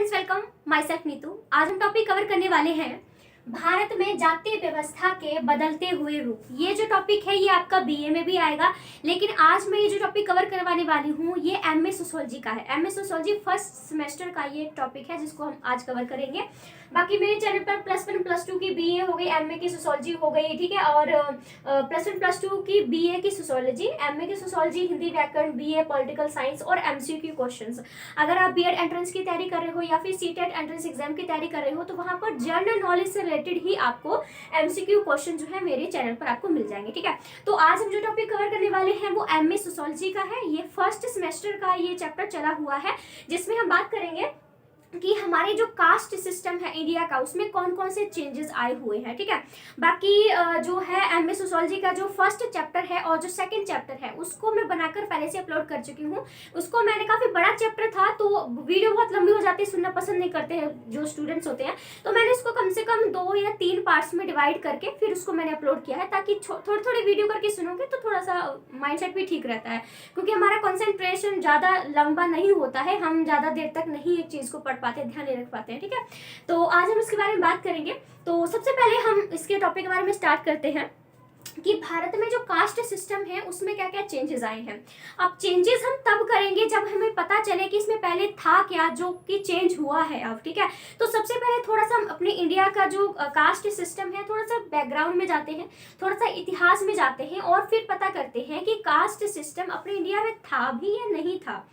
Friends, welcome. My self Neetu. आज हम topic cover करने वाले हैं भारत में जातीय व्यवस्था के बदलते हुए रूप। ये जो टॉपिक है ये आपका बीए में भी आएगा, लेकिन आज मैं ये जो टॉपिक कवर करवाने वाली हूँ ये एमए सोशियोलॉजी का है। एमए सोशियोलॉजी फर्स्ट सेमेस्टर का ये टॉपिक है जिसको हम आज कवर करेंगे। बाकी मेरे चैनल पर +1 +2 की बीए हो गई, एमए की सोशियोलॉजी हो गई, ठीक है, और +1 +2 की बीए की सोशियोलॉजी, एमए की सोशियोलॉजी, हिंदी व्याकरण, बीए पॉलिटिकल साइंस और एमसीक्यू क्वेश्चंस। अगर आप बीएड एंट्रेंस की तैयारी कर रहे हो या फिर सीटेट एंट्रेंस एग्जाम की तैयारी कर रहे हो तो वहां पर जनरल नॉलेज से रिलेटेड ही आपको एमसीक्यू क्वेश्चन जो है मेरे चैनल पर आपको मिल जाएंगे, ठीक है। तो आज हम जो टॉपिक कवर करने वाले हैं वो एमए सोशियोलॉजी का है। ये फर्स्ट सेमेस्टर का ये चैप्टर चला हुआ है जिसमें हम बात करेंगे कि हमारे जो कास्ट सिस्टम है इंडिया का उसमें कौन कौन से चेंजेस आए हुए हैं, ठीक है। बाकी जो है एमए सोशियोलॉजी का जो फर्स्ट चैप्टर है और जो सेकंड चैप्टर है उसको मैं बनाकर पहले से अपलोड कर चुकी हूँ। उसको मैंने काफ़ी बड़ा चैप्टर था तो वीडियो बहुत लंबी हो जाती है, सुनना पसंद नहीं करते हैं जो स्टूडेंट्स होते हैं, तो मैंने उसको कम से कम 2 या 3 पार्ट्स में डिवाइड करके फिर उसको मैंने अपलोड किया है, ताकि थोड़ी थोड़ी वीडियो करके सुनोगे तो थोड़ा सा माइंडसेट भी ठीक रहता है, क्योंकि हमारा कॉन्सेंट्रेशन ज़्यादा लंबा नहीं होता है, हम ज़्यादा देर तक नहीं एक चीज़ को पढ़ पाते, ध्यान नहीं रख पाते हैं, ठीक है। तो आज हम इसके बारे में बात करेंगे। तो सबसे पहले हम इसके टॉपिक के बारे में स्टार्ट करते हैं कि भारत में जो कास्ट सिस्टम है उसमें क्या क्या चेंजेस आए हैं। अब चेंजेस हम तब करेंगे जब हमें पता चले कि इसमें पहले था क्या जो कि चेंज हुआ है अब, ठीक है। तो सबसे पहले थोड़ा सा हम अपने इंडिया का जो कास्ट सिस्टम है थोड़ा सा बैकग्राउंड में जाते हैं, थोड़ा सा इतिहास में जाते हैं और फिर पता करते हैं कि कास्ट सिस्टम अपने इंडिया में था भी या नहीं था।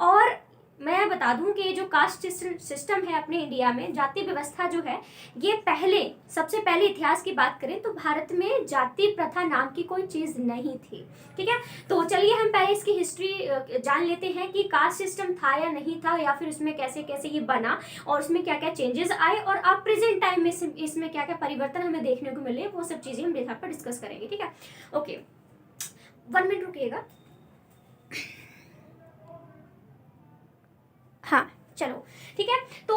और मैं बता दूं कि जो कास्ट सिस्टम है अपने इंडिया में, जाति व्यवस्था जो है, ये सबसे पहले इतिहास की बात करें तो भारत में जाति प्रथा नाम की कोई चीज़ नहीं थी, ठीक है। तो चलिए हम पहले इसकी हिस्ट्री जान लेते हैं कि कास्ट सिस्टम था या नहीं था, या फिर उसमें कैसे कैसे ये बना और उसमें क्या क्या चेंजेस आए और अब प्रेजेंट टाइम में इसमें क्या क्या परिवर्तन हमें देखने को मिले, वो सब चीज़ें हम यहाँ पर डिस्कस करेंगे, ठीक है। ओके, 1 मिनट रुकिएगा। हाँ चलो ठीक है। तो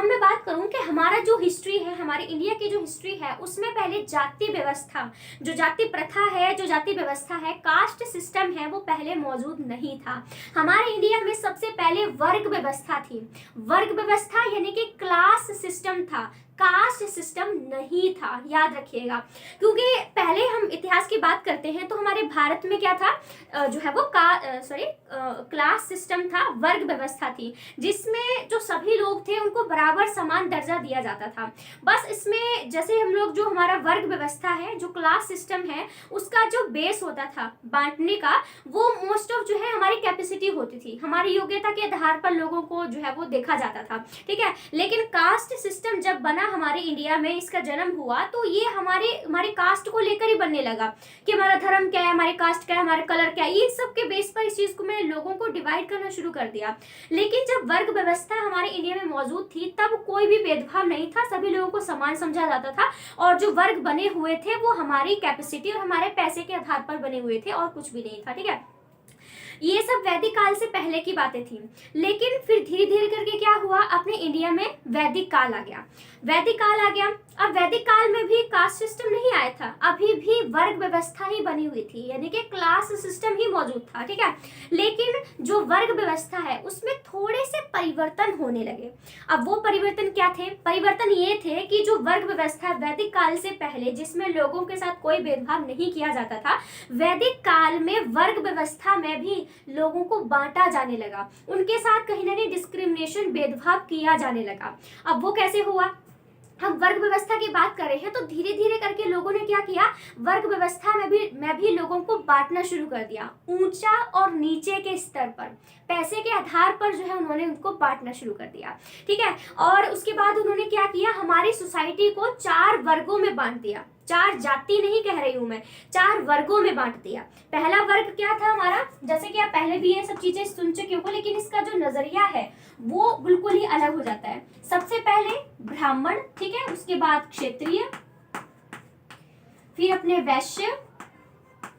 मैं बात करूं कि हमारा जो हिस्ट्री है, हमारे इंडिया की जो हिस्ट्री है उसमें पहले जाति व्यवस्था, जो जाति प्रथा है, जो जाति व्यवस्था है, कास्ट सिस्टम है, वो पहले मौजूद नहीं था। हमारे इंडिया में सबसे पहले वर्ग व्यवस्था थी। वर्ग व्यवस्था यानी कि क्लास सिस्टम था, कास्ट सिस्टम नहीं था, याद रखिएगा। क्योंकि पहले हम इतिहास की बात करते हैं तो हमारे भारत में क्या था, जो है वो क्लास सिस्टम था, वर्ग व्यवस्था थी, जिसमें जो सभी लोग थे उनको बराबर समान दर्जा दिया जाता था। बस इसमें जैसे हम लोग जो हमारा वर्ग व्यवस्था है, जो क्लास सिस्टम है, उसका जो बेस होता था बांटने का, वो मोस्ट ऑफ जो है हमारी कैपेसिटी होती थी, हमारी योग्यता के आधार पर लोगों को जो है वो देखा जाता था, ठीक है। लेकिन कास्ट सिस्टम जब बना हमारे इंडिया में, इसका जन्म हुआ, तो ये हमारे कास्ट को लेकर ही बनने लगा कि हमारा धर्म क्या है, हमारे कास्ट क्या है, हमारा कलर क्या है, इन सब के बेस पर इस चीज को मैंने लोगों को डिवाइड करना शुरू कर दिया। लेकिन जब वर्ग व्यवस्था हमारे इंडिया में मौजूद थी तब कोई भी भेदभाव नहीं था, सभी लोगों को समान समझा जाता था, और जो वर्ग बने हुए थे वो हमारी कैपेसिटी और हमारे पैसे के आधार पर बने हुए थे और कुछ भी नहीं था, ठीक है। ये सब वैदिक काल से पहले की बातें थी। लेकिन फिर धीरे धीरे करके क्या हुआ, अपने इंडिया में वैदिक काल आ गया। वैदिक काल आ गया। अब वैदिक काल में भी कास्ट सिस्टम नहीं आया था, अभी भी वर्ग व्यवस्था ही बनी हुई थी, यानी कि क्लास सिस्टम ही मौजूद था, ठीक है। लेकिन जो वर्ग व्यवस्था है उसमें थोड़े से परिवर्तन होने लगे। अब वो परिवर्तन क्या थे? परिवर्तन ये थे कि जो वर्ग व्यवस्था वैदिक काल से पहले, जिसमें लोगों के साथ कोई भेदभाव नहीं किया जाता था, वैदिक काल में वर्ग व्यवस्था में भी लोगों को बांटा जाने लगा, उनके साथ कहीं ना कहीं डिस्क्रिमिनेशन, भेदभाव किया जाने लगा। अब वो कैसे हुआ? हम वर्ग व्यवस्था की बात कर रहे हैं तो धीरे धीरे करके लोगों ने क्या किया, वर्ग व्यवस्था में भी लोगों को बांटना शुरू कर दिया, ऊंचा और नीचे के स्तर पर, पैसे के आधार पर जो है उन्होंने उनको बांटना शुरू कर दिया, ठीक है। और उसके बाद उन्होंने क्या किया, हमारी सोसाइटी को 4 वर्गों में बांट दिया। 4 जाति नहीं कह रही हूं मैं, 4 वर्गों में बांट दिया। पहला वर्ग क्या था हमारा, जैसे कि आप पहले भी ये सब चीजें सुन चुके हो, लेकिन इसका जो नजरिया है वो बिल्कुल ही अलग हो जाता है। सबसे पहले ब्राह्मण, ठीक है, उसके बाद क्षत्रिय, फिर अपने वैश्य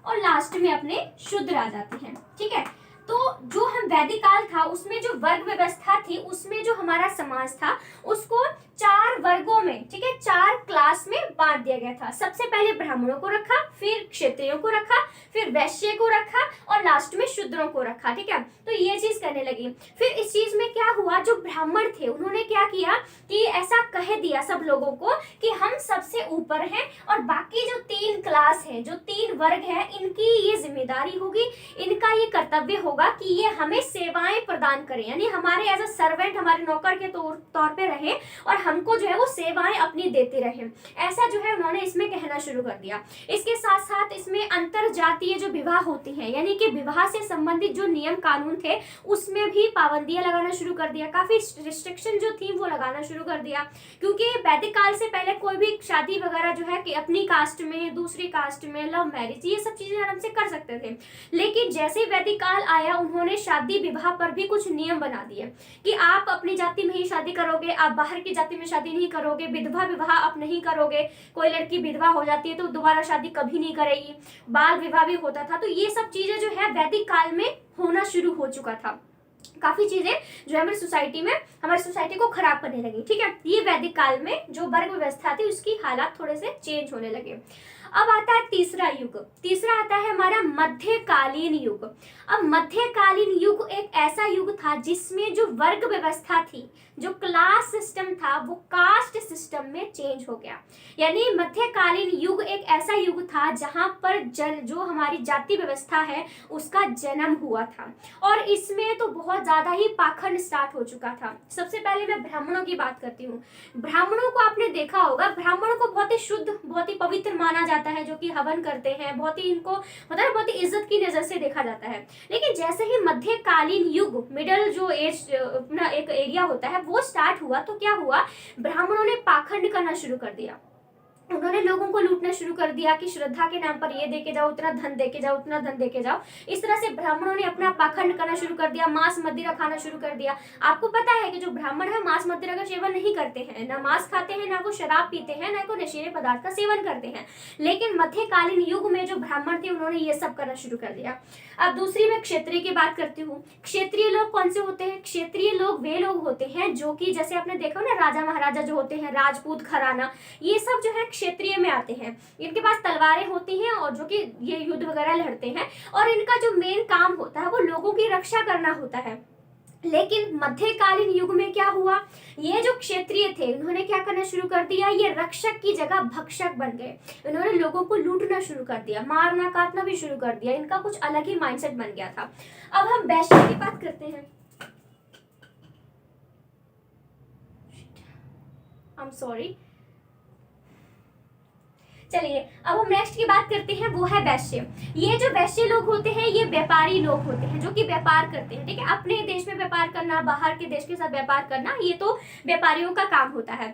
और लास्ट में अपने शूद्र आ जाते हैं, ठीक है। तो जो हम वैदिक काल था था, उसमें जो वर्ग व्यवस्था थी, उसमें जो हमारा समाज था उसको 4 वर्गों में, ठीक है, 4 क्लास में बांट दिया गया था। सबसे पहले ब्राह्मणों को रखा, फिर क्षत्रियों को रखा, फिर वैश्य को रखा और लास्ट में शूद्रों को रखा, ठीक है। तो ये चीज करने लगी। फिर इस चीज में क्या हुआ, जो ब्राह्मण थे उन्होंने क्या किया कि ऐसा कह दिया सब लोगों को कि हम सबसे ऊपर हैं और बाकी जो 3 क्लास है, जो 3 वर्ग है, इनकी ये जिम्मेदारी होगी, इनका ये कर्तव्य होगा कि ये हमें सेवाएं प्रदान करें, यानी हमारे एज अ सर्वेंट, हमारे नौकर के तौर पे रहे और हमको जो है वो सेवाएं अपनी देते रहे। ऐसा जो है उन्होंने इसमें कहना शुरू कर दिया। इसके साथ साथ इसमें अंतर जातीय जो विवाह होती हैं, यानी कि विवाह से संबंधित जो नियम कानून थे उसमें भी पाबंदियां लगाना शुरू कर दिया, काफी रिस्ट्रिक्शन जो थी वो लगाना शुरू कर दिया। क्योंकि वैदिक काल से पहले कोई भी शादी वगैरह जो है कि अपनी कास्ट में, दूसरी कास्ट में, लव मैरिज, ये सब चीजें आराम से कर सकते थे। लेकिन जैसे ही वैदिक काल आया उन्होंने शादी विवाह पर भी कुछ नियम बना दिए कि आप अपनी जाति में ही शादी करोगे, आप बाहर की जाति में शादी नहीं करोगे, विधवा विवाह आप नहीं करोगे, कोई लड़की विधवा हो जाती है तो दोबारा शादी कभी नहीं करेगी, बाल विवाह भी होता था। तो ये सब चीजें जो है वैदिक काल में होना शुरू हो चुका था। काफी चीजें जो है हमारी सोसाइटी में, हमारी सोसाइटी को खराब करने लगी, ठीक है। ये वैदिक काल में जो वर्ग व्यवस्था थी उसकी हालात थोड़े से चेंज होने लगे। अब आता है तीसरा युग। तीसरा आता है हमारा मध्यकालीन युग। अब मध्यकालीन युग एक ऐसा युग था जिसमें जो वर्ग व्यवस्था थी, जो क्लास सिस्टम था, वो कास्ट सिस्टम में चेंज हो गया। यानी मध्यकालीन युग एक ऐसा युग था जहां पर जो हमारी जाति व्यवस्था है उसका जन्म हुआ था और इसमें तो बहुत ज्यादा ही पाखंड स्टार्ट हो चुका था। सबसे पहले मैं ब्राह्मणों की बात करती हूँ। ब्राह्मणों को आपने देखा होगा, ब्राह्मणों को बहुत ही शुद्ध, बहुत ही पवित्र माना जाता है, जो कि हवन करते हैं, बहुत ही इनको मतलब बहुत ही इज्जत की नजर से देखा जाता है। लेकिन जैसे ही मध्यकालीन युग, मिडल जो एज अपना एक एरिया होता है, वो स्टार्ट हुआ तो क्या हुआ, ब्राह्मणों ने पाखंड करना शुरू कर दिया। उन्होंने लोगों को लूटना शुरू कर दिया कि श्रद्धा के नाम पर ये देके जाओ, उतना धन देके जाओ, उतना धन देके जाओ। इस तरह से ब्राह्मणों ने अपना पाखंड करना शुरू कर दिया, मांस मदिरा खाना शुरू कर दिया। आपको पता है कि जो ब्राह्मण है मांस मदिरा का सेवन नहीं करते हैं, ना मांस खाते हैं, ना वो शराब पीते हैं, ना को नशीले पदार्थ का सेवन करते हैं। लेकिन मध्यकालीन युग में जो ब्राह्मण थे उन्होंने ये सब करना शुरू कर दिया। अब दूसरी मैं क्षत्रिय की बात करती हूँ। क्षत्रिय लोग कौन से होते हैं? क्षत्रिय लोग वे लोग होते हैं जो कि जैसे आपने देखा ना, राजा महाराजा जो होते हैं, राजपूत घराना, ये सब जो है क्षत्रिय में आते हैं। इनके पास तलवारें होती हैं और जो कि ये युद्ध वगैरह लड़ते हैं और इनका जो मेन काम होता है वो लोगों की रक्षा करना होता है। लेकिन मध्यकालीन युग में क्या हुआ, ये जो क्षत्रिय थे उन्होंने क्या करना शुरू कर दिया, ये रक्षक की जगह भक्षक बन गए। इन्होंने लोगों को लूटना शुरू कर दिया, मारना काटना भी शुरू कर दिया। इनका कुछ अलग ही माइंडसेट बन गया था। अब हम वैश्य की बात करते हैं। आई एम सॉरी, चलिए अब हम नेक्स्ट की बात करते हैं, वो है वैश्य। ये जो वैश्य लोग होते हैं ये व्यापारी लोग होते हैं जो कि व्यापार करते हैं, ठीक है। अपने देश में व्यापार करना, बाहर के देश के साथ व्यापार करना, ये तो व्यापारियों का काम होता है।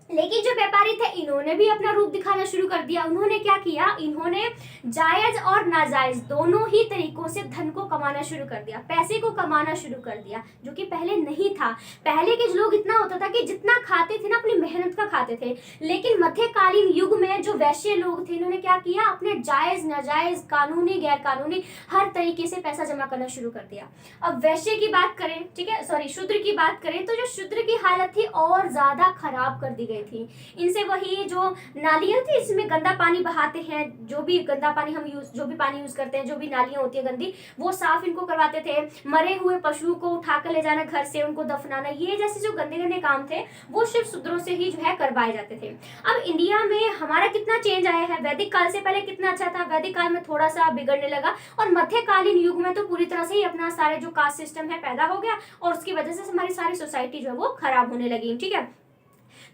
लेकिन जो व्यापारी थे इन्होंने भी अपना रूप दिखाना शुरू कर दिया। उन्होंने क्या किया, इन्होंने जायज और नाजायज दोनों ही तरीकों से धन को कमाना शुरू कर दिया, पैसे को कमाना शुरू कर दिया, जो कि पहले नहीं था। पहले के लोग इतना होता था कि जितना खाते थे ना अपनी मेहनत का खाते थे। लेकिन मध्यकालीन युग में जो वैश्य लोग थे इन्होंने क्या किया, अपने जायज नाजायज, कानूनी गैर कानूनी हर तरीके से पैसा जमा करना शुरू कर दिया। अब वैश्य की बात करें, ठीक है, सॉरी शूद्र की बात करें, तो जो शूद्र की हालत थी और ज्यादा खराब कर दी गई थी। इनसे वही जो नालियां थी इसमें गंदा पानी बहाते हैं, जो भी गंदा पानी हम जो भी पानी यूज करते हैं, जो भी नालियां होती है गंदी, वो साफ इनको करवाते थे। मरे हुए पशु को उठाकर ले जाना घर से, उनको दफनाना, ये जैसे जो गंदे गंदे काम थे वो सिर्फ शूद्रों से ही जो है करवाए जाते थे। अब इंडिया में हमारा कितना चेंज आया है, वैदिक काल से पहले कितना अच्छा था, वैदिक काल में थोड़ा सा बिगड़ने लगा और मध्यकालीन युग में तो पूरी तरह से ही अपना सारे जो कास्ट सिस्टम है पैदा हो गया और उसकी वजह से हमारी सारी सोसाइटी जो है वो खराब होने लगी, ठीक है।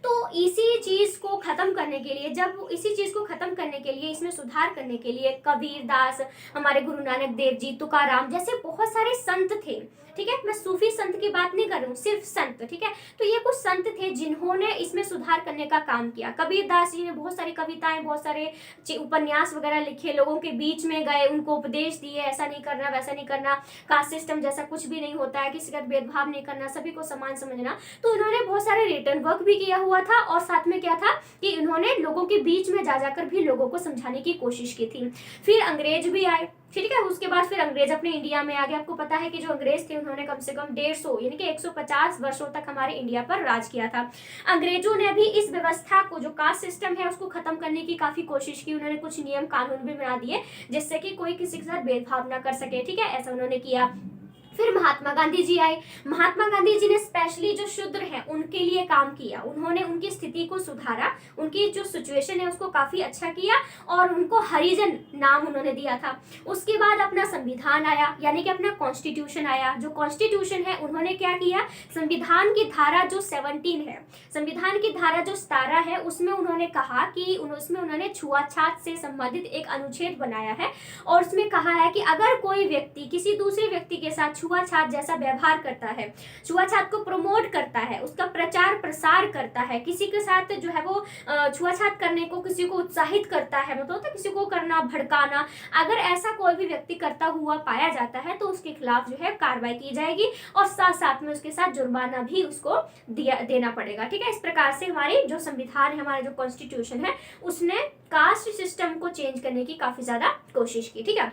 तो इसी चीज को खत्म करने के लिए, इसमें सुधार करने के लिए कबीर दास, हमारे गुरु नानक देव जी, तुकाराम जैसे बहुत सारे संत थे, ठीक है। मैं सूफी संत की बात नहीं कर रही हूँ, सिर्फ संत, ठीक है। तो ये कुछ संत थे जिन्होंने इसमें सुधार करने का काम किया। कबीर दास जी ने बहुत सारी कविताएं, बहुत सारे उपन्यास वगैरह लिखे, लोगों के बीच में गए, उनको उपदेश दिए, ऐसा नहीं करना, वैसा नहीं करना, कास्ट सिस्टम जैसा कुछ भी नहीं होता है, किसी का भेदभाव नहीं करना, सभी को समान समझना। तो इन्होंने बहुत सारे रिटर्न वर्क भी किया हुआ था और साथ में क्या था कि इन्होंने लोगों के बीच में जा जाकर भी लोगों को समझाने की कोशिश की थी। फिर अंग्रेज भी आए, ठीक है। उसके बाद फिर अंग्रेज अपने इंडिया में आ गए। आपको पता है कि जो अंग्रेज थे उन्होंने कम से कम 150 यानी कि 150 वर्षों तक हमारे इंडिया पर राज किया था। अंग्रेजों ने भी इस व्यवस्था को, जो कास्ट सिस्टम है, उसको खत्म करने की काफी कोशिश की। उन्होंने कुछ नियम कानून भी बना दिए जिससे कि कोई किसी के साथ भेदभाव ना कर सके, ठीक है, ऐसा उन्होंने किया। फिर महात्मा गांधी जी आए। महात्मा गांधी जी ने स्पेशली जो शूद्र हैं उनके लिए काम किया। उन्होंने उनकी स्थिति को सुधारा, उनकी जो सिचुएशन है उसको काफी अच्छा किया और उनको हरिजन नाम उन्होंने दिया था। उसके बाद अपना संविधान आया, यानी कि अपना कॉन्स्टिट्यूशन आया। जो कॉन्स्टिट्यूशन है उन्होंने क्या किया, संविधान की धारा जो 17 है, संविधान की धारा जो 17 है, उसमें उन्होंने कहा कि उसमें उन्होंने छुआछूत से संबंधित एक अनुच्छेद बनाया है और उसमें कहा है कि अगर कोई व्यक्ति किसी दूसरे व्यक्ति के साथ छुआछूत जैसा व्यवहार करता है, छुआछूत को प्रमोट करता है, उसका प्रचार प्रसार करता है, किसी के साथ जो है वो छुआछूत करने को किसी को उत्साहित करता है, मतलब तो किसी को करना, भड़काना, अगर ऐसा कोई भी व्यक्ति करता हुआ पाया जाता है तो उसके खिलाफ जो है कार्रवाई की जाएगी और साथ साथ में उसके साथ जुर्माना भी उसको देना पड़ेगा, ठीक है। इस प्रकार से हमारी जो संविधान है, हमारा जो कॉन्स्टिट्यूशन है, उसने कास्ट सिस्टम को चेंज करने की काफी ज्यादा कोशिश की, ठीक है।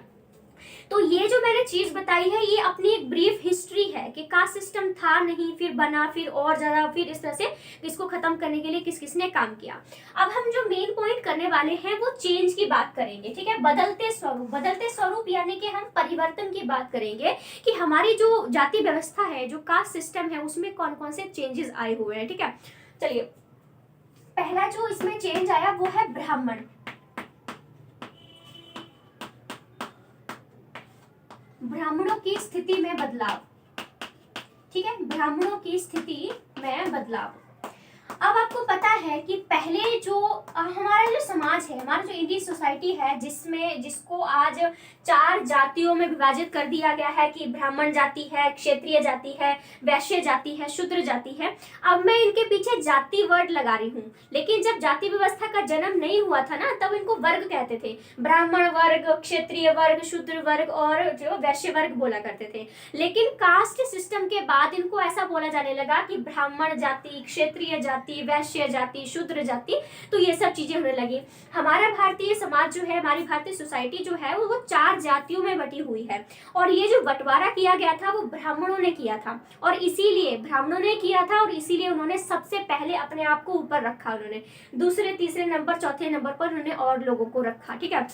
तो ये जो मैंने चीज बताई है ये अपनी एक ब्रीफ हिस्ट्री है कि कास्ट सिस्टम था नहीं, फिर बना, फिर और ज्यादा, फिर इस तरह से इसको खत्म करने के लिए किस किसने काम किया। अब हम जो मेन पॉइंट करने वाले हैं वो चेंज की बात करेंगे, ठीक है, बदलते स्वरूप। बदलते स्वरूप यानी कि हम परिवर्तन की बात करेंगे कि हमारी जो जाति व्यवस्था है, जो कास्ट सिस्टम है, उसमें कौन कौन से चेंजेस आए हुए हैं, ठीक है। चलिए, पहला जो इसमें चेंज आया वो है ब्राह्मण। ब्राह्मणों की स्थिति में बदलाव, ठीक है, ब्राह्मणों की स्थिति में बदलाव। अब आपको पता है कि पहले जो हमारा जो समाज है, हमारा जो इंडियन सोसाइटी है, जिसको आज 4 जातियों में विभाजित कर दिया गया है कि ब्राह्मण जाति है, क्षत्रिय जाति है, वैश्य जाति है, शूद्र जाति है। अब मैं इनके पीछे जाति वर्ड लगा रही हूँ, लेकिन जब जाति व्यवस्था का जन्म नहीं हुआ था ना, तब इनको वर्ग कहते थे। ब्राह्मण वर्ग, क्षत्रिय वर्ग, शूद्र वर्ग और जो वैश्य वर्ग बोला करते थे। लेकिन कास्ट सिस्टम के बाद इनको ऐसा बोला जाने लगा कि ब्राह्मण जाति, क्षत्रिय जाति, वैश्य जाति, शूद्र जाति, तो ये सब चीजें होने लगी। हमारा भारतीय समाज जो है, हमारी भारतीय सोसाइटी जो है वो 4 जातियों में बटी हुई है और ये जो बंटवारा किया गया था वो ब्राह्मणों ने किया था और इसीलिए ब्राह्मणों ने किया था और इसीलिए उन्होंने सबसे पहले अपने आप को ऊपर रखा। उन्होंने दूसरे, तीसरे नंबर, चौथे नंबर पर उन्होंने और लोगों को रखा, ठीक है।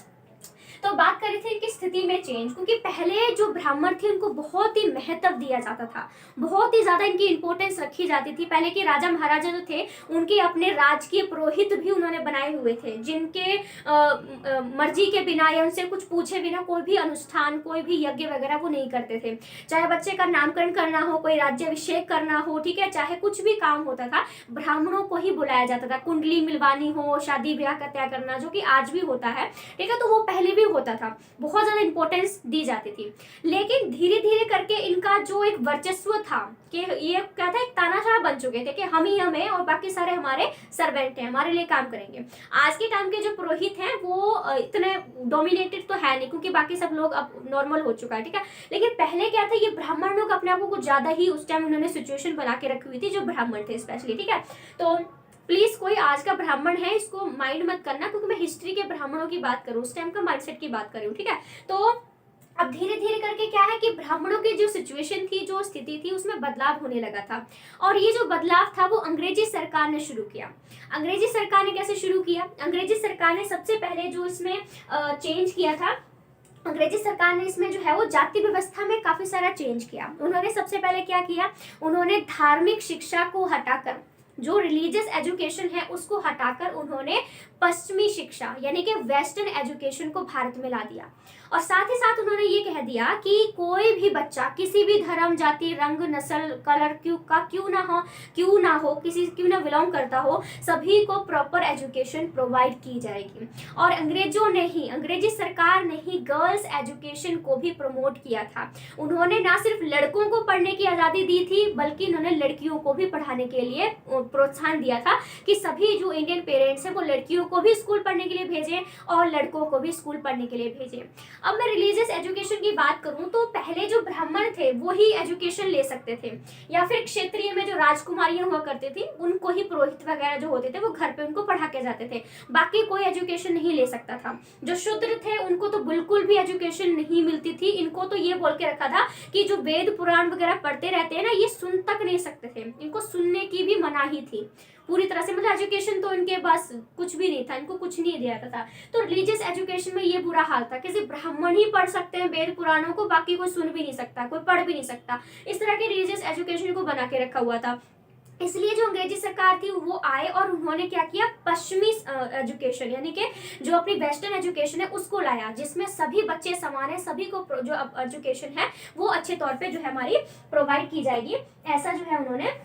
तो बात कर रहे थे कि स्थिति में चेंज, क्योंकि पहले जो ब्राह्मण थे उनको बहुत ही महत्व दिया जाता था, बहुत ही ज्यादा इनकी इंपॉर्टेंस रखी जाती थी। पहले के राजा महाराजा जो थे उनके अपने राजकीय पुरोहित भी उन्होंने बनाए हुए थे, जिनके मर्जी के बिना या उनसे कुछ पूछे बिना कोई भी अनुष्ठान, कोई भी यज्ञ वगैरह वो नहीं करते थे। चाहे बच्चे का नामकरण करना हो, कोई राज्याभिषेक करना हो, ठीक है, चाहे कुछ भी काम होता था ब्राह्मणों को ही बुलाया जाता था। कुंडली मिलवानी हो, शादी ब्याह का तय करना, जो कि आज भी होता है, ठीक है, तो वो पहले भी होता था, बहुत ज्यादा इंपॉर्टेंस दी जाती थी। लेकिन धीरे धीरे करके इनका जो एक वर्चस्व था कि ये क्या था, एक तानाशाह बन चुके थे कि हम ही हमें और बाकी सारे हमारे सर्वेंट हैं, हमारे लिए काम करेंगे। आज के टाइम के जो पुरोहित हैं वो इतने डोमिनेटेड तो है नहीं, क्योंकि बाकी सब लोग अब नॉर्मल हो चुका है, ठीक है। लेकिन पहले क्या था, ये ब्राह्मण लोग अपने आप को कुछ ज्यादा ही उस टाइम उन्होंने सिचुएशन बना के रखी हुई थी, जो ब्राह्मण थे स्पेशली, ठीक है। तो प्लीज कोई आज का ब्राह्मण है इसको माइंड मत करना, क्योंकि मैं हिस्ट्री के ब्राह्मणों की बात करूँ, उस टाइम का माइंडसेट की बात कर रही हूँ, ठीक है। तो अब धीरे धीरे करके क्या है कि ब्राह्मणों की जो सिचुएशन थी, जो स्थिति थी, उसमें बदलाव होने लगा था और ये जो बदलाव था वो अंग्रेजी सरकार ने शुरू किया। अंग्रेजी सरकार ने कैसे शुरू किया? अंग्रेजी सरकार ने सबसे पहले जो इसमें चेंज किया था, अंग्रेजी सरकार ने इसमें जो है वो जाति व्यवस्था में काफी सारा चेंज किया। उन्होंने सबसे पहले क्या किया, उन्होंने धार्मिक शिक्षा को हटाकर, जो रिलीजियस एजुकेशन है उसको हटाकर उन्होंने पश्चिमी शिक्षा यानी कि वेस्टर्न एजुकेशन को भारत में ला दिया। और साथ ही साथ उन्होंने ये कह दिया कि कोई भी बच्चा किसी भी धर्म, जाति, रंग, नस्ल, कलर क्यों ना हो, किसी क्यों ना बिलोंग करता हो, सभी को प्रॉपर एजुकेशन प्रोवाइड की जाएगी। और अंग्रेजी सरकार ने ही गर्ल्स एजुकेशन को भी प्रमोट किया था। उन्होंने ना सिर्फ लड़कों को पढ़ने की आज़ादी दी थी, बल्कि उन्होंने लड़कियों को भी पढ़ाने के लिए प्रोत्साहन दिया था कि सभी जो इंडियन पेरेंट्स हैं वो लड़कियों को भी स्कूल पढ़ने के लिए भेजें और लड़कों को भी स्कूल पढ़ने के लिए भेजें। अब मैं रिलीजियस एजुकेशन की बात करूं तो पहले जो ब्राह्मण थे वो ही एजुकेशन ले सकते थे, या फिर क्षेत्रीय में जो राजकुमारियां हुआ करती थी उनको ही पुरोहित वगैरह जो होते थे वो घर पे उनको पढ़ा के जाते थे, बाकी कोई एजुकेशन नहीं ले सकता था। जो शूद्र थे उनको तो बिल्कुल भी एजुकेशन नहीं मिलती थी, इनको तो ये बोल के रखा था कि जो वेद पुराण वगैरह पढ़ते रहते हैं ना ये सुन तक नहीं सकते थे, इनको सुनने की भी मनाही थी पूरी तरह से, मतलब एजुकेशन तो इनके पास कुछ भी नहीं था, इनको कुछ नहीं दिया था। तो रिलीजियस एजुकेशन में ये बुरा हाल था कि सिर्फ ब्राह्मण ही पढ़ सकते हैं वेद पुराणों को, बाकी कोई सुन भी नहीं सकता, कोई पढ़ भी नहीं सकता, इस तरह के रिलीजियस एजुकेशन को बना के रखा हुआ था। इसलिए जो अंग्रेजी सरकार थी वो आए और उन्होंने क्या किया, पश्चिमी एजुकेशन यानी कि जो अपनी वेस्टर्न एजुकेशन है उसको लाया, जिसमें सभी बच्चे समान है, सभी को जो एजुकेशन है वो अच्छे तौर पे जो है हमारी प्रोवाइड की जाएगी, ऐसा जो है उन्होंने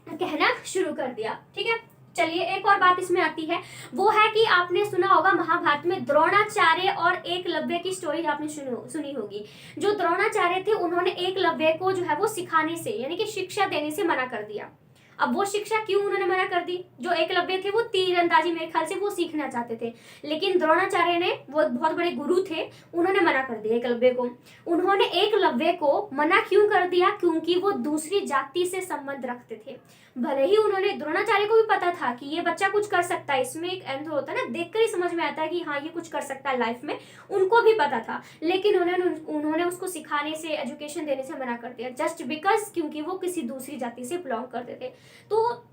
कहना शुरू कर दिया। ठीक है, चलिए एक और बात इसमें आती है, वो है कि आपने सुना होगा महाभारत में द्रोणाचार्य और एकलव्य की स्टोरी आपने सुनी होगी। जो द्रोणाचार्य थे उन्होंने एकलव्य को जो है वो सिखाने से यानी कि शिक्षा देने से मना कर दिया। अब वो शिक्षा क्यों उन्होंने मना कर दी, जो एकलव्य थे वो तीरंदाजी मेरे ख्याल से वो सीखना चाहते थे, लेकिन द्रोणाचार्य ने, वो बहुत बड़े गुरु थे, उन्होंने मना कर दिया एकलव्य को। उन्होंने एकलव्य को मना क्यों कर दिया, क्योंकि वो दूसरी जाति से संबंध रखते थे। भले ही उन्होंने, द्रोणाचार्य को भी पता था कि ये बच्चा कुछ कर सकता है, इसमें एक एंथ होता है ना, देखकर ही समझ में आता है कि हाँ ये कुछ कर सकता है लाइफ में, उनको भी पता था, लेकिन उन्होंने उसको सिखाने से, एजुकेशन देने से मना कर दिया, जस्ट बिकॉज क्योंकि वो किसी दूसरी जाति से बिलोंग करते थे। तो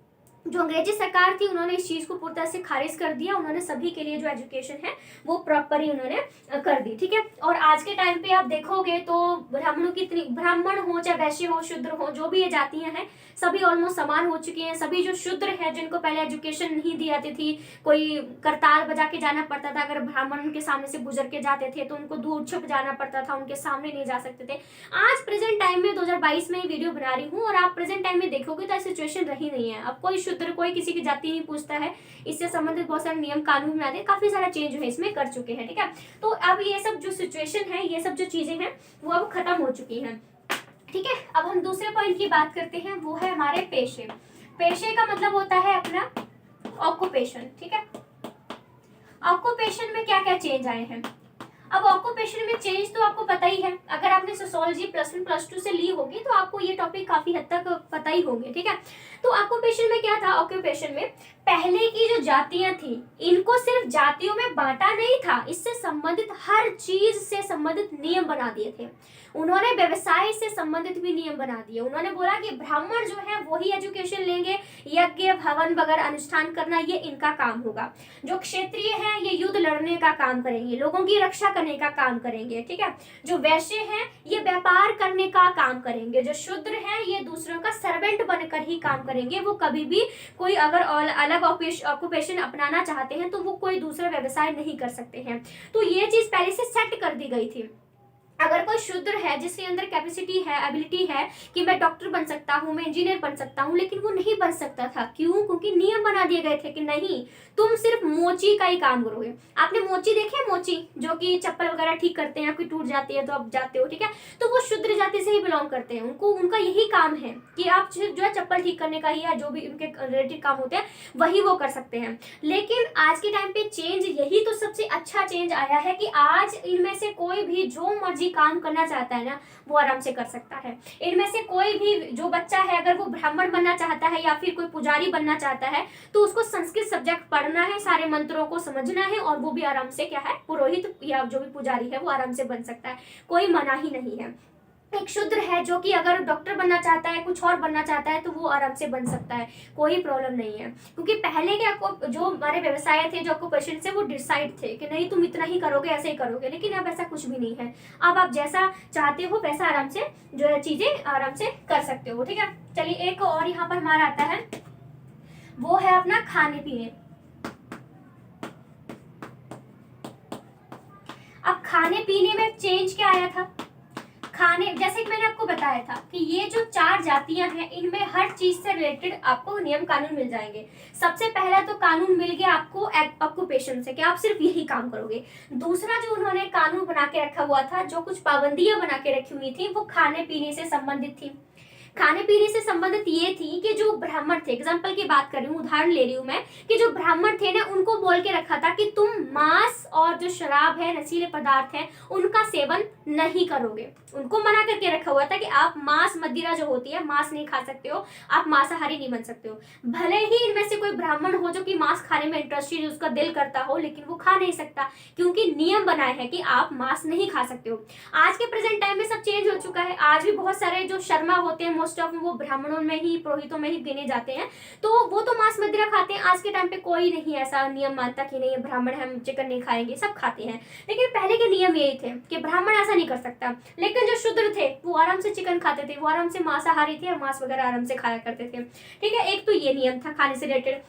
जो अंग्रेजी सरकार थी उन्होंने इस चीज को पूरी तरह से खारिज कर दिया, उन्होंने सभी के लिए जो एजुकेशन है वो प्रॉपर ही उन्होंने कर दी। ठीक है, और आज के टाइम पे आप देखोगे तो ब्राह्मणों की इतनी, ब्राह्मण हो चाहे वैश्य हो शूद्र हो, जो भी ये जातियां हैं सभी ऑलमोस्ट समान हो चुकी हैं। सभी जो शूद्र है जिनको पहले एजुकेशन नहीं दी जाती थी, कोई करताल बजा के जाना पड़ता था, अगर ब्राह्मण उनके सामने से गुजर के जाते थे तो उनको दूर छुप जाना पड़ता था, उनके सामने नहीं जा सकते थे। आज प्रेजेंट टाइम में 2022 में वीडियो बना रही हूँ और आप प्रेजेंट टाइम में देखोगे तो सिचुएशन रही नहीं है। अब कोई शूद्र, कोई किसी की जाति नहीं पूछता है, इससे संबंधित बहुत सारे नियम कानून बना दे, काफी सारा चेंज है इसमें कर चुके हैं। ठीक है, तो अब ये सब जो सिचुएशन है, ये सब जो चीजें हैं वो अब खत्म हो चुकी हैं। ठीक है, अब हम दूसरे पॉइंट की बात करते हैं, वो है हमारे पेशे। पेशे का मतलब होता है अपना ऑक्यूपेशन। ठीक है, ऑक्यूपेशन में क्या क्या चेंज आए हैं। अब ऑक्यूपेशन में चेंज तो आपको पता ही है, अगर आपने सोशियोलॉजी +1 +2 से ली होगी तो आपको ये टॉपिक काफी हद तक पता ही होंगे। ठीक है, तो ऑक्यूपेशन में क्या था, ऑक्यूपेशन में पहले की जो जातियां थी इनको सिर्फ जातियों में बांटा नहीं था, इससे संबंधित हर चीज से संबंधित नियम बना दिए थे। उन्होंने व्यवसाय से संबंधित भी नियम बना दिए। उन्होंने बोला कि ब्राह्मण जो है वही एजुकेशन लेंगे, यज्ञ हवन वगैरह अनुष्ठान करना ये इनका काम होगा। जो क्षेत्रीय है ये युद्ध लड़ने का काम करेंगे, लोगों की रक्षा करने का काम करेंगे। ठीक है, जो वैश्य हैं ये व्यापार करने का काम करेंगे, जो शूद्र हैं ये दूसरों का सर्वेंट बनकर ही काम करेंगे। वो कभी भी कोई अगर अलग ऑक्यूपेशन अपनाना चाहते हैं तो वो कोई दूसरा व्यवसाय नहीं कर सकते हैं। तो ये चीज पहले से सेट कर दी गई थी। अगर कोई शूद्र है जिसके अंदर कैपेसिटी है, एबिलिटी है कि मैं डॉक्टर बन सकता हूँ, मैं इंजीनियर बन सकता हूँ, लेकिन वो नहीं बन सकता था। क्यों? क्योंकि नियम बना दिए गए थे कि नहीं, तुम सिर्फ मोची का ही काम करोगे। आपने मोची देखे, मोची जो कि चप्पल वगैरह ठीक करते हैं, आपकी टूट जाती है तो आप जाते हो। ठीक है, तो वो शूद्र जाति से ही बिलोंग करते हैं, उनका यही काम है कि आप जो है चप्पल ठीक करने का ही या जो भी उनके रिलेटेड काम होते हैं वही वो कर सकते हैं। लेकिन आज के टाइम पे चेंज, यही तो सबसे अच्छा चेंज आया है कि आज इनमें से कोई भी जो मर्जी काम करना चाहता है ना वो आराम से कर सकता है। इनमें से कोई भी जो बच्चा है अगर वो ब्राह्मण बनना चाहता है या फिर कोई पुजारी बनना चाहता है तो उसको संस्कृत सब्जेक्ट पढ़ना है, सारे मंत्रों को समझना है और वो भी आराम से क्या है, पुरोहित या जो भी पुजारी है वो आराम से बन सकता है, कोई मना ही नहीं है। एक शूद्र है जो कि अगर डॉक्टर बनना चाहता है, कुछ और बनना चाहता है तो वो आराम से बन सकता है, कोई प्रॉब्लम नहीं है। क्योंकि पहले के आपको जो हमारे व्यवसाय थे, जो ऑक्यूपेशन से वो डिसाइड थे कि नहीं तुम इतना ही करोगे, ऐसे ही करोगे। लेकिन अब ऐसा कुछ भी नहीं है, अब आप जैसा चाहते हो वैसा आराम से जो है चीजें आराम से कर सकते हो। ठीक है, चलिए एक और यहाँ पर हमारा आता है, वो है अपना खाने पीने। अब खाने पीने में चेंज क्या आया था, खाने, जैसे कि मैंने आपको बताया था कि ये जो 4 जातियां हैं इनमें हर चीज से रिलेटेड आपको नियम कानून मिल जाएंगे। सबसे पहला तो कानून मिल गया आपको ऑक्यूपेशन से कि आप सिर्फ यही काम करोगे। दूसरा जो उन्होंने कानून बना के रखा हुआ था, जो कुछ पाबंदियां बना के रखी हुई थी, वो खाने पीने से संबंधित थी। खाने पीने से संबंधित ये थी कि जो ब्राह्मण थे, एग्जाम्पल की बात कर रही हूँ, उदाहरण ले रही हूँ मैं, कि जो ब्राह्मण थे ना उनको बोल के रखा था कि तुम मांस और जो शराब है, नशीले पदार्थ है, उनका सेवन नहीं करोगे। उनको मना करके रखा हुआ था कि आप मांस, मदिरा जो होती है, मांस नहीं खा सकते हो, आप मांसाहारी नहीं बन सकते हो। भले ही इनमें से कोई ब्राह्मण हो जो कि मांस खाने में इंटरेस्टेड, उसका दिल करता हो, लेकिन वो खा नहीं सकता क्योंकि नियम बनाए हैं कि आप मांस नहीं खा सकते हो। आज के प्रेजेंट टाइम में सब चेंज हो चुका है। आज भी बहुत सारे जो शर्मा होते हैं, मोस्ट ऑफ वो ब्राह्मणों में ही, पुरोहितों में ही गिने जाते हैं, तो वो तो मांस मदिरा खाते हैं। आज के टाइम पे कोई नहीं ऐसा नियम मानता कि नहीं ब्राह्मण हम चिकन नहीं खाएंगे, सब खाते हैं। लेकिन पहले के नियम यही थे कि ब्राह्मण ऐसा नहीं कर सकता। लेकिन जो शूद्र थे वो आराम से चिकन खाते थे, वो आराम से मांसाहारी थे और मांस वगैरह आराम से खाया करते थे। ठीक है, एक तो ये नियम था खाने से रिलेटेड।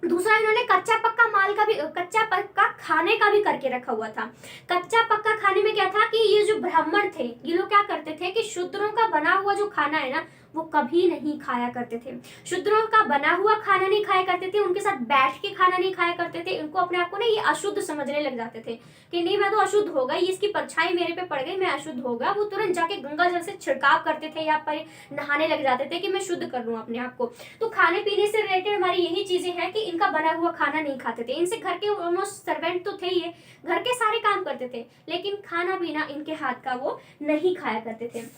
दूसरा, इन्होंने कच्चा पक्का माल का भी, कच्चा पक्का खाने का भी करके रखा हुआ था। कच्चा पक्का खाने में क्या था कि ये जो ब्राह्मण थे, ये लोग क्या करते थे कि शूद्रों का बना हुआ जो खाना है ना, वो कभी नहीं खाया करते थे। शूद्रों का बना हुआ खाना नहीं खाया करते थे, उनके साथ बैठ के खाना नहीं खाया करते थे। इनको अपने आप को ना ये अशुद्ध समझने लग जाते थे कि नहीं, मैं तो अशुद्ध हो गई, इसकी परछाई मेरे पे पड़ गई, मैं अशुद्ध हो गया। वो तुरंत जाके गंगा जल से छिड़काव करते थे या पर नहाने लग जाते थे कि मैं शुद्ध कर लूं अपने आप को। तो खाने पीने से रिलेटेड हमारी यही चीजें हैं कि इनका बना हुआ खाना नहीं खाते थे। इनसे घर के ऑलमोस्ट सर्वेंट तो थे ही, घर के सारे काम करते थे, लेकिन खाना पीना इनके हाथ का वो नहीं खाया करते थे।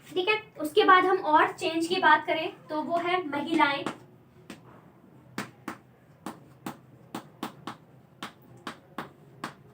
ठीक है, उसके बाद हम और चेंज की बात करें तो वो है महिलाएं।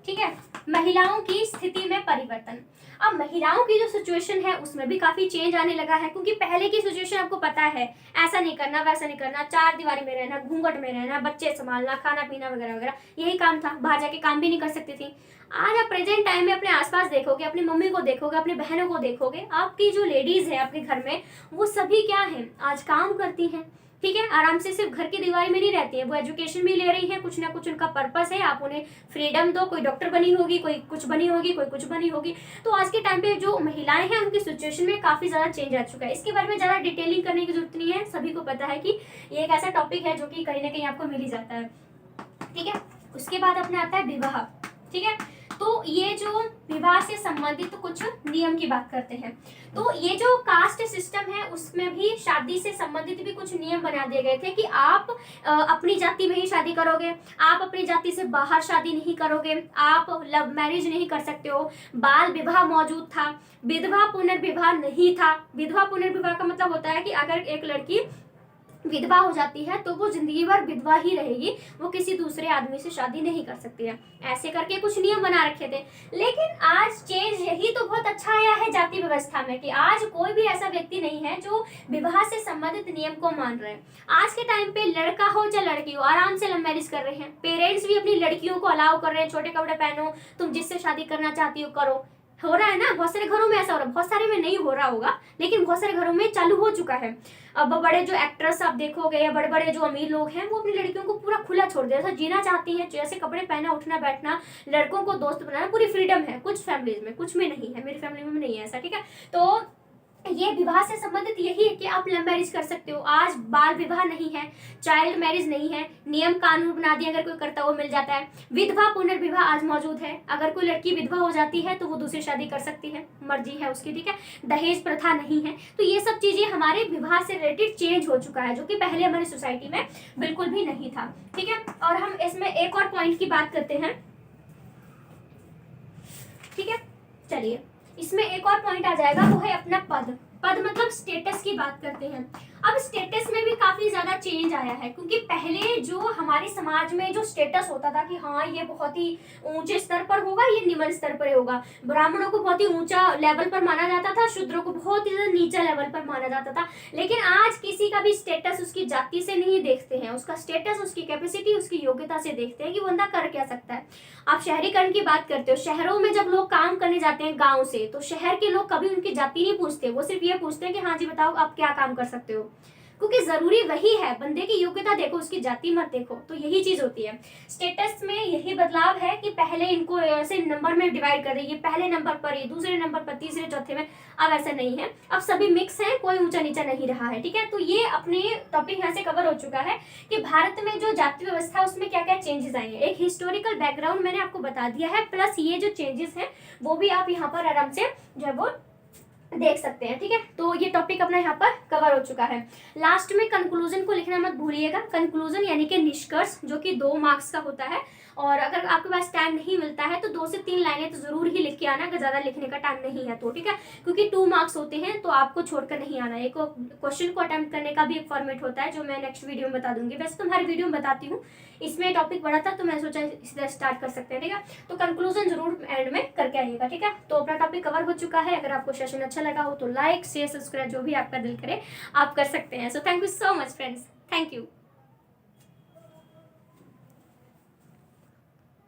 ठीक है, महिलाओं की स्थिति में परिवर्तन। अब महिलाओं की जो सिचुएशन है उसमें भी काफी चेंज आने लगा है, क्योंकि पहले की सिचुएशन आपको पता है, ऐसा नहीं करना, वैसा नहीं करना, चार दीवारी में रहना, घूंघट में रहना, बच्चे संभालना, खाना पीना वगैरह वगैरह, यही काम था। बाहर जाके काम भी नहीं कर सकती थी। आज आप प्रेजेंट टाइम में अपने आसपास देखोगे, अपनी मम्मी को देखोगे, अपनी बहनों को देखोगे, आपकी जो लेडीज है आपके घर में, वो सभी क्या है, आज काम करती हैं। ठीक है, आराम से सिर्फ घर की दीवारी में नहीं रहती है, वो एजुकेशन भी ले रही है, कुछ ना कुछ उनका पर्पस है। आप उन्हें फ्रीडम दो, कोई डॉक्टर बनी होगी, कोई कुछ बनी होगी, कोई कुछ बनी होगी। तो आज के टाइम पे जो महिलाएं हैं उनकी सिचुएशन में काफी ज्यादा चेंज आ चुका है। इसके बारे में ज्यादा डिटेलिंग करने की जरूरत नहीं है, सभी को पता है कि ये एक ऐसा टॉपिक है जो कि कहीं ना कहीं आपको मिल ही जाता है। ठीक है, उसके बाद अपने आता है विवाह। ठीक है, तो ये जो विवाह से संबंधित कुछ नियम की बात करते हैं। तो ये जो कास्ट सिस्टम है उसमें भी शादी से संबंधित भी कुछ नियम बना दिए गए थे कि आप अपनी जाति में ही शादी करोगे, आप अपनी जाति से बाहर शादी नहीं करोगे, आप लव मैरिज नहीं कर सकते हो, बाल विवाह मौजूद था, विधवा पुनर्विवाह नहीं था। विधवा पुनर्विवाह का मतलब होता है कि अगर एक लड़की विधवा हो जाती है तो वो जिंदगी भर विधवा ही रहेगी, वो किसी दूसरे आदमी से शादी नहीं कर सकती है। ऐसे करके कुछ नियम बना रखे थे। लेकिन आज चेंज यही तो बहुत अच्छा आया है जाति व्यवस्था में कि आज कोई भी ऐसा व्यक्ति नहीं है जो विवाह से संबंधित नियम को मान रहे हैं। आज के टाइम पे लड़का हो या लड़की हो आराम से लव मैरिज कर रहे हैं। पेरेंट्स भी अपनी लड़कियों को अलाउ कर रहे हैं, छोटे कपड़े पहनो, तुम जिससे शादी करना चाहती हो करो। हो रहा है ना, बहुत सारे घरों में ऐसा हो रहा है, बहुत सारे में नहीं हो रहा होगा लेकिन बहुत सारे घरों में चालू हो चुका है। अब बड़े जो एक्ट्रेस आप देखोगे या बड़े बड़े जो अमीर लोग हैं वो अपनी लड़कियों को पूरा खुला छोड़ दिया, जैसा जीना चाहती हैं, जैसे कपड़े पहना, उठना बैठना, लड़कों को दोस्त बनाना, पूरी फ्रीडम है। कुछ फैमिलीज में, कुछ में नहीं है, मेरी फैमिली में नहीं है ऐसा। ठीक है, तो ये विवाह से संबंधित यही है कि आप लव मैरिज कर सकते हो। आज बाल विवाह नहीं है, चाइल्ड मैरिज नहीं है, नियम कानून बना दिए, अगर कोई करता वो मिल जाता है। विधवा पुनर्विवाह आज मौजूद है, अगर कोई लड़की विधवा हो जाती है तो वो दूसरी शादी कर सकती है, मर्जी है उसकी। ठीक है, दहेज प्रथा नहीं है। तो ये सब चीजें हमारे विवाह से रिलेटेड चेंज हो चुका है, जो कि पहले हमारी सोसाइटी में बिल्कुल भी नहीं था। ठीक है, और हम इसमें एक और पॉइंट की बात करते हैं। ठीक है, चलिए इसमें एक और पॉइंट आ जाएगा, वो है अपना पद। पद मतलब स्टेटस की बात करते हैं। अब स्टेटस में भी काफी ज्यादा चेंज आया है, क्योंकि पहले जो हमारे समाज में जो स्टेटस होता था कि हाँ ये बहुत ही ऊंचे स्तर पर होगा, ये निम्न स्तर पर होगा। ब्राह्मणों को बहुत ही ऊंचा लेवल पर माना जाता था, शूद्रों को बहुत ही ज्यादा नीचा लेवल पर माना जाता था। लेकिन आज किसी का भी स्टेटस उसकी जाति से नहीं देखते हैं, उसका स्टेटस उसकी कैपेसिटी, उसकी योग्यता से देखते हैं कि वो बंदा कर क्या सकता है। आप शहरीकरण की बात करते हो, शहरों में जब लोग काम करने जाते हैं गाँव से, तो शहर के लोग कभी उनकी जाति नहीं पूछते, वो सिर्फ ये पूछते हैं कि हाँ जी बताओ आप क्या काम कर सकते हो, क्योंकि जरूरी वही है। बंदे की योग्यता देखो, उसकी जाति मत देखो। तो यही चीज होती है स्टेटस में, यही बदलाव है कि पहले इनको ऐसे नंबर में डिवाइड कर रही है, पहले नंबर पर, ये दूसरे नंबर पर, तीसरे चौथे में। अब ऐसा नहीं है, अब सभी मिक्स है, कोई ऊंचा नीचा नहीं रहा है। ठीक है, तो ये अपने टॉपिक यहाँ से कवर हो चुका है कि भारत में जो जाति व्यवस्था उसमें क्या क्या चेंजेस आए हैं। एक हिस्टोरिकल बैकग्राउंड मैंने आपको बता दिया है, प्लस ये जो चेंजेस हैं वो भी आप यहाँ पर आराम से जो है वो देख सकते हैं। ठीक है, तो ये टॉपिक अपना यहाँ पर कवर हो चुका है। लास्ट में कंक्लूजन को लिखना मत भूलिएगा। कंक्लूजन यानी कि निष्कर्ष, जो कि 2 मार्क्स का होता है, और अगर आपके पास टाइम नहीं मिलता है तो 2 से 3 लाइनें तो जरूर ही लिख के आना, अगर ज़्यादा लिखने का टाइम नहीं है तो। ठीक है, क्योंकि 2 मार्क्स होते हैं तो आपको छोड़कर नहीं आना। एक क्वेश्चन को अटेम्प्ट करने का भी एक फॉर्मेट होता है, जो मैं नेक्स्ट वीडियो में बता दूंगी। वैसे तो हर वीडियो में बताती हूँ, इसमें टॉपिक बड़ा था तो मैं सोचा इसे स्टार्ट कर सकते हैं। ठीक है, तो कंक्लूजन जरूर एंड में करके आइएगा। ठीक है, तो अपना टॉपिक कवर हो चुका है। अगर आपको सेशन अच्छा लगा हो तो लाइक शेयर सब्सक्राइब जो भी आपका दिल करे आप कर सकते हैं। So thank you so much friends, thank you.